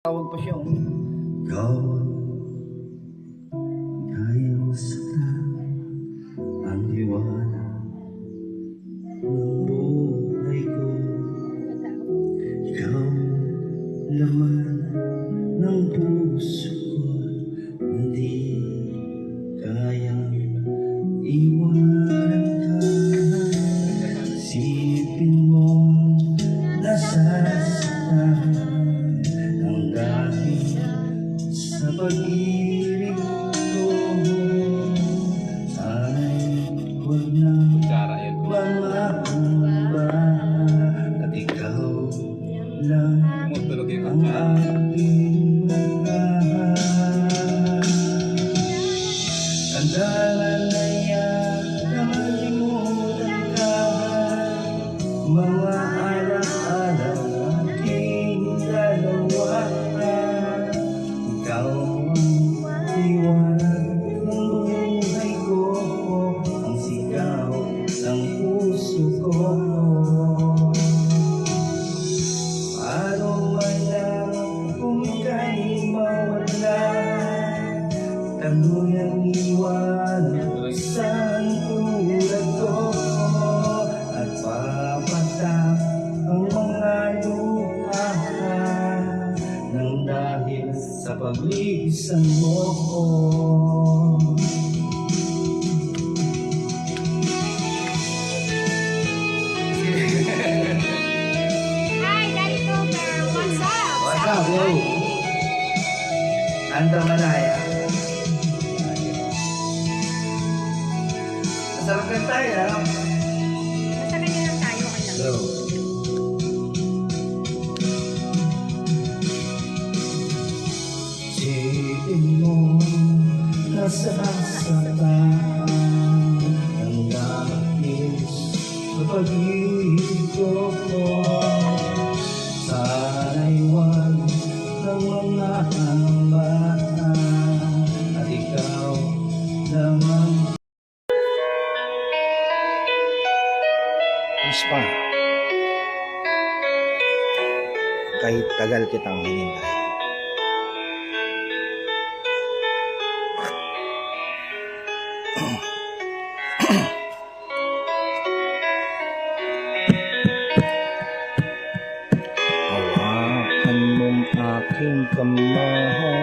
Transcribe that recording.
Tawag pa siya. Ikaw kayang saktan ang hiwala ng buhay ko. Ikaw laman ng puso ko, hindi kayang iwanan ka. Isipin mong nasasaktan ang dahil sa pag-ibig ko. Sana'y huwag nang mamahamba at ikaw lang ang aking mahal. Kandalan na yan na malimutan ka, mga alaala ating dalawa. Ikaw ang liwanag ng buhay ko, ang sigaw ng puso ko. Paano man lang kung ika'y mawala, tanuyang iwanan sa tulad ko, at papatak ang mga luha nang dahil sa paglisan mo. Hi, Daddy Cooper. What's up? What's up, yo? Ando Malaya. Masarap ka tayo, ano? Basta ganyan lang tayo, okay lang. Hello. Isipin mo nasasaktan ang langis sa pag-ibig ko. Sana'y huwag ng mga hamba at ikaw lamang. Ispa. Kahit tagal kitang hinintay. Hawakan mong aking kamay.